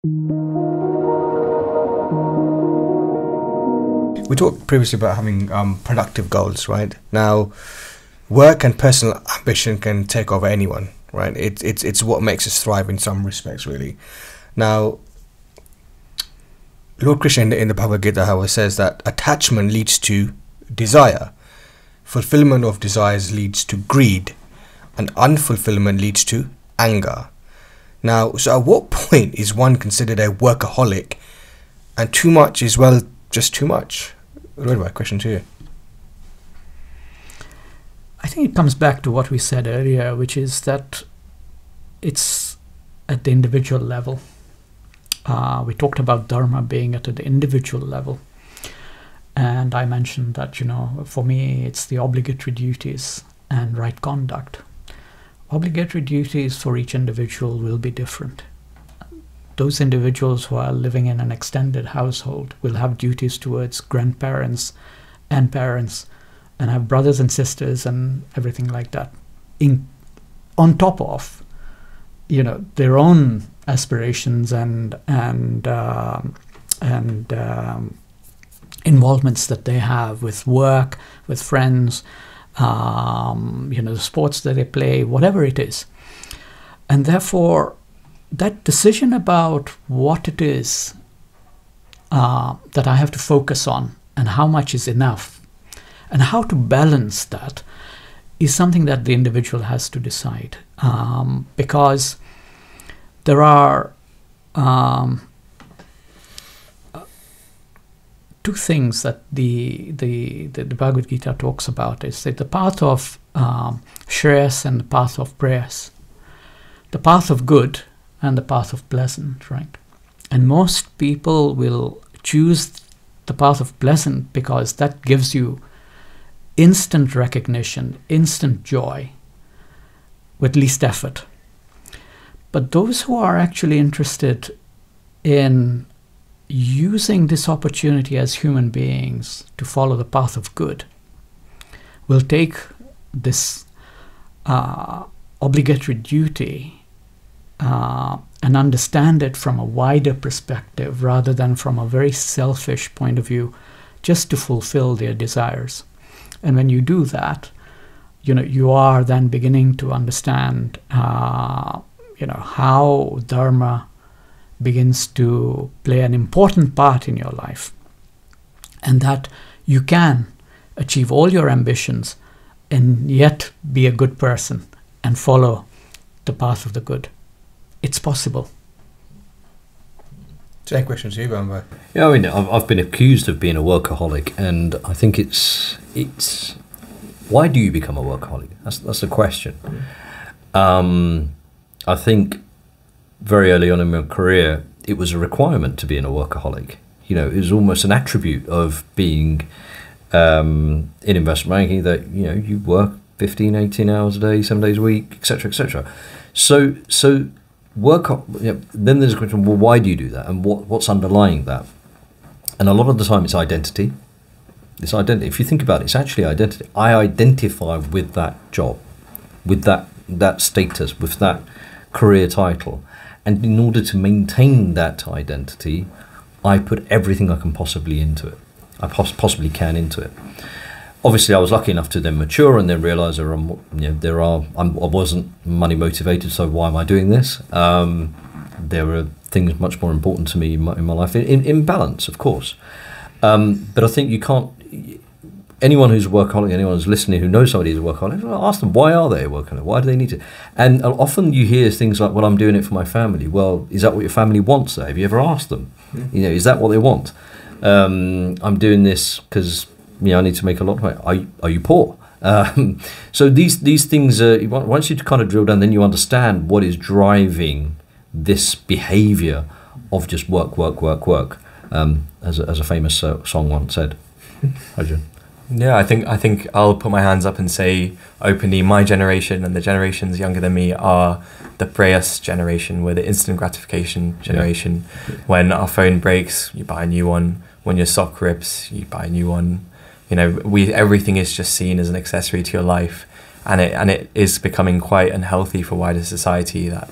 We talked previously about having productive goals, right? Now, work and personal ambition can take over anyone, right? It's what makes us thrive in some respects, really. Now, Lord Krishna in the Bhagavad Gita, however, says that attachment leads to desire, fulfillment of desires leads to greed, and unfulfillment leads to anger. Now, so at what point is one considered a workaholic, and too much is, well, just too much? Rohit, my question to you. I think it comes back to what we said earlier, which is that it's at the individual level. We talked about Dharma being at the individual level. And I mentioned that, you know, for me, it's the obligatory duties and right conduct. Obligatory duties for each individual will be different. Those individuals who are living in an extended household will have duties towards grandparents and parents, and have brothers and sisters and everything like that, on top of, you know, their own aspirations and involvements that they have with work, with friends, you know, the sports that they play, whatever it is. And therefore, that decision about what it is that I have to focus on and how much is enough and how to balance that is something that the individual has to decide, because there are two things that the Bhagavad Gita talks about. Is that the path of Shreyas and the path of prayers, the path of good and the path of pleasant, right? And most people will choose the path of pleasant because that gives you instant recognition, instant joy, with least effort. But those who are actually interested in using this opportunity as human beings to follow the path of good will take this obligatory duty and understand it from a wider perspective rather than from a very selfish point of view, just to fulfill their desires. And when you do that, you know, you are then beginning to understand, you know, how Dharma begins to play an important part in your life, and that you can achieve all your ambitions and yet be a good person and follow the path of the good. It's possible. Same question to you, Varma. Yeah, I mean, I've been accused of being a workaholic, and I think it's why do you become a workaholic? That's the question. I think very early on in my career, it was a requirement to being a workaholic. You know, it was almost an attribute of being in investment banking that, you know, you work 15, 18 hours a day, 7 days a week, etc., etc. So work. You know, then there's a question: well, why do you do that, and what's underlying that? And a lot of the time, it's identity. It's identity. If you think about it, it's actually identity. I identify with that job, with that status, with that career title, and in order to maintain that identity, I put everything I can possibly into it. I possibly can into it. Obviously, I was lucky enough to then mature and then realise I wasn't money motivated. So why am I doing this? There are things much more important to me in my life, in balance, of course. But I think you can't. Anyone who's a workaholic, anyone who's listening who knows somebody who's a workaholic, ask them, why are they a workaholic? Why do they need to? And often you hear things like, well, I'm doing it for my family. Well, is that what your family wants? Though? Have you ever asked them? Mm-hmm. You know, is that what they want? I'm doing this because, you know, I need to make a lot of money. Are you poor? So these things, once you kind of drill down, then you understand what is driving this behaviour of just work, as a famous song once said. Arjun. Yeah, I think I'll put my hands up and say openly, my generation and the generations younger than me are the preyas generation. We're the instant gratification generation. Yeah. When our phone breaks, you buy a new one. When your sock rips, you buy a new one. You know, everything is just seen as an accessory to your life, and it is becoming quite unhealthy for wider society. That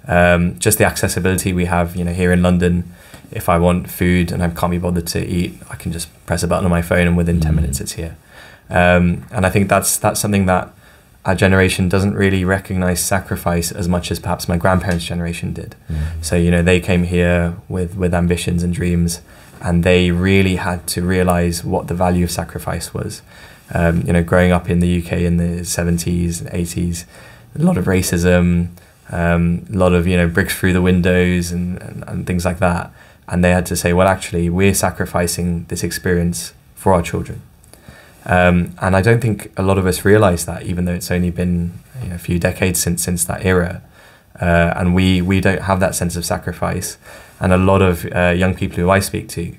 Just the accessibility we have, here in London. If I want food and I can't be bothered to eat, I can just press a button on my phone and within 10 minutes it's here. And I think that's something that our generation doesn't really recognize sacrifice as much as perhaps my grandparents' generation did. So, they came here with ambitions and dreams, and they really had to realize what the value of sacrifice was. Growing up in the UK in the 70s and 80s, a lot of racism, a lot of, bricks through the windows and things like that. And they had to say, well, actually, we're sacrificing this experience for our children. And I don't think a lot of us realize that, even though it's only been a few decades since that era. And we don't have that sense of sacrifice. And a lot of young people who I speak to,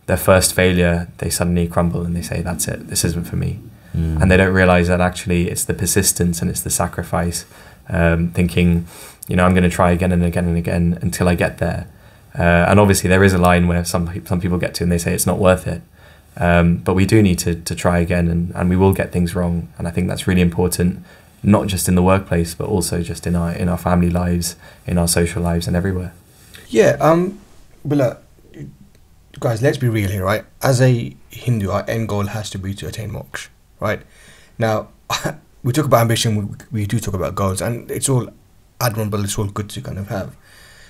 their first failure, they suddenly crumble and they say, that's it, this isn't for me. And they don't realize that actually it's the persistence and it's the sacrifice, thinking, I'm going to try again and again and again until I get there. And obviously there is a line where some people get to and they say it's not worth it. But we do need to try again, and we will get things wrong. And I think that's really important, not just in the workplace, but also just in our family lives, in our social lives, and everywhere. Yeah. But guys, let's be real here, right? As a Hindu, our end goal has to be to attain moksha, right? Now, we talk about ambition, we do talk about goals, and it's all admirable, it's all good to kind of have.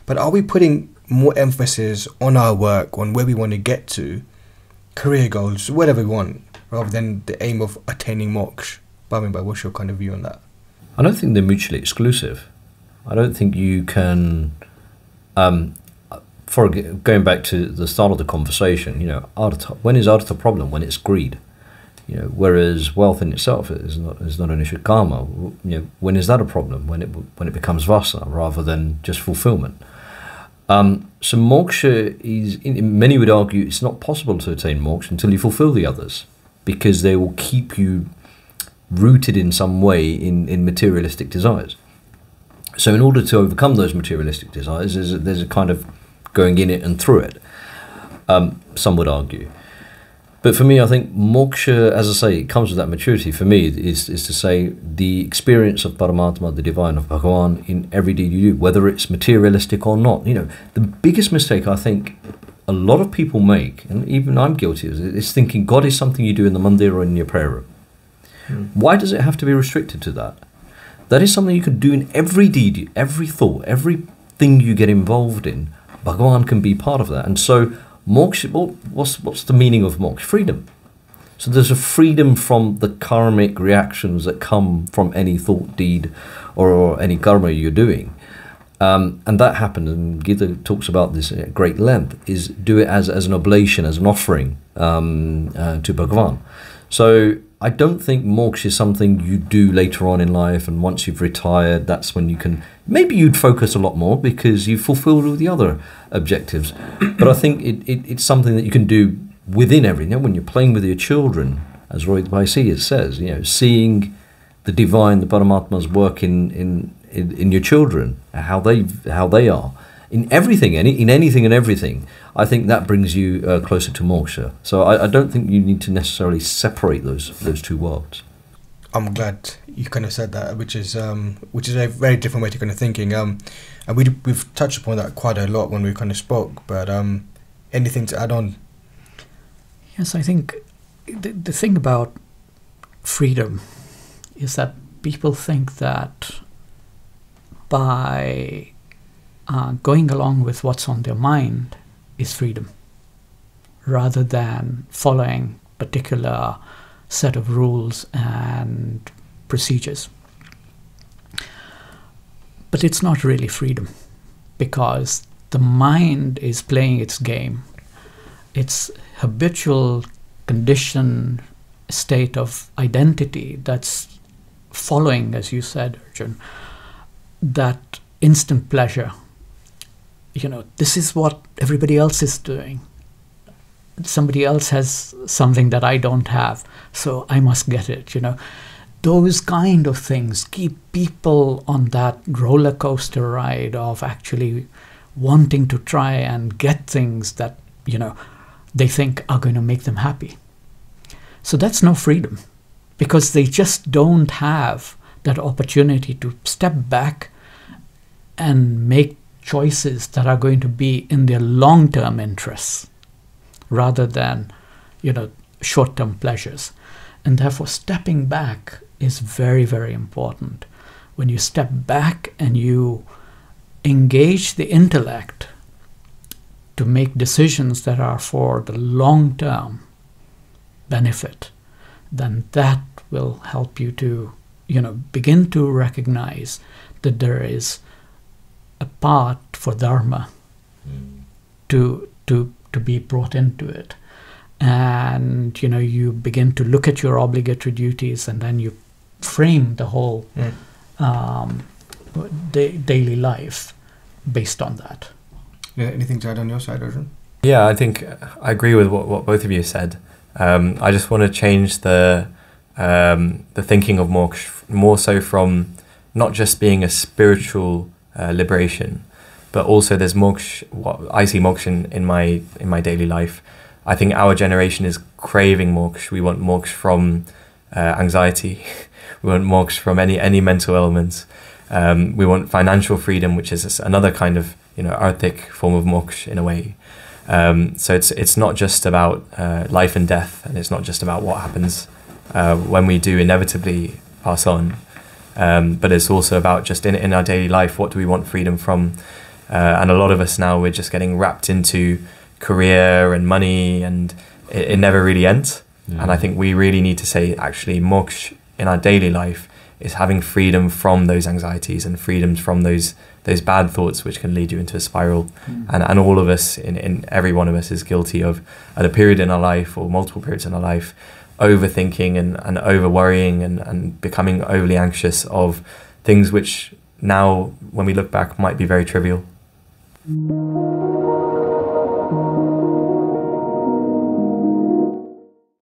But are we putting more emphasis on our work, on where we want to get to, career goals, whatever we want, rather than the aim of attaining moksha? Bhaven, what's your kind of view on that? I don't think they're mutually exclusive. I don't think you can, going back to the start of the conversation, when is artha a problem? When it's greed. Whereas wealth in itself is not an issue. Karma, when is that a problem? When it becomes vasa rather than just fulfillment. So moksha is, many would argue, it's not possible to attain moksha until you fulfill the others, because they will keep you rooted in some way in materialistic desires. So in order to overcome those materialistic desires, there's a kind of going in it and through it, some would argue. But for me, I think moksha, as I say, it comes with that maturity. For me, is to say the experience of Paramatma, the divine, of Bhagavan, in every deed you do, whether it's materialistic or not. The biggest mistake I think a lot of people make, and even I'm guilty of it, is thinking God is something you do in the mandir or in your prayer room. Why does it have to be restricted to that? That is something you can do in every deed, every thought, everything you get involved in. Bhagavan can be part of that. And so moksha, what's the meaning of moksha? Freedom. So there's a freedom from the karmic reactions that come from any thought, deed, or any karma you're doing. And that happened, and Gita talks about this at great length, is do it as an oblation, as an offering to Bhagavan. So I don't think moksha is something you do later on in life, and once you've retired, that's when you can, maybe you'd focus a lot more because you've fulfilled all the other objectives. But I think it's something that you can do within everything. When you're playing with your children, as Rohit it says, seeing the divine, the Paramatma's work in your children, how they are in everything, in anything and everything. I think that brings you closer to moksha. So I don't think you need to necessarily separate those two worlds. I'm glad you kind of said that, which is a very different way to kind of thinking. And we've touched upon that quite a lot when we kind of spoke. But anything to add on? Yes, I think the thing about freedom is that people think that by going along with what's on their mind is freedom, rather than following particular set of rules and procedures. But it's not really freedom, because the mind is playing its game. It's habitual conditioned state of identity that's following, as you said, Arjun, that instant pleasure. This is what everybody else is doing. Somebody else has something that I don't have, so I must get it. Those kind of things keep people on that roller coaster ride of actually wanting to try and get things that they think are going to make them happy. So that's no freedom, because they just don't have that opportunity to step back and make choices that are going to be in their long-term interests rather than, short-term pleasures. And therefore, stepping back is very, very important. When you step back and you engage the intellect to make decisions that are for the long-term benefit, then that will help you to, begin to recognize that there is a part for Dharma to be brought into it. And, you begin to look at your obligatory duties, and then you frame the whole daily life based on that. Yeah, anything to add on your side, Arjun? Yeah, I think I agree with what both of you said. I just want to change the thinking of moksha more so from not just being a spiritual liberation, but also there's moksha. What I see moksha in my daily life. I think our generation is craving moksha. We want moksha from anxiety. We want moksha from any mental ailments. We want financial freedom, which is another kind of arthic form of moksha in a way. So it's not just about life and death, and it's not just about what happens when we do inevitably pass on, but it's also about just in our daily life, what do we want freedom from? And a lot of us now, we're just getting wrapped into career and money, and it never really ends. Yeah. And I think we really need to say, actually, moksha in our daily life is having freedom from those anxieties and freedoms from those bad thoughts which can lead you into a spiral. And all of us, in every one of us, is guilty of, at a period in our life or multiple periods in our life, overthinking and over worrying and becoming overly anxious of things which now, when we look back, might be very trivial.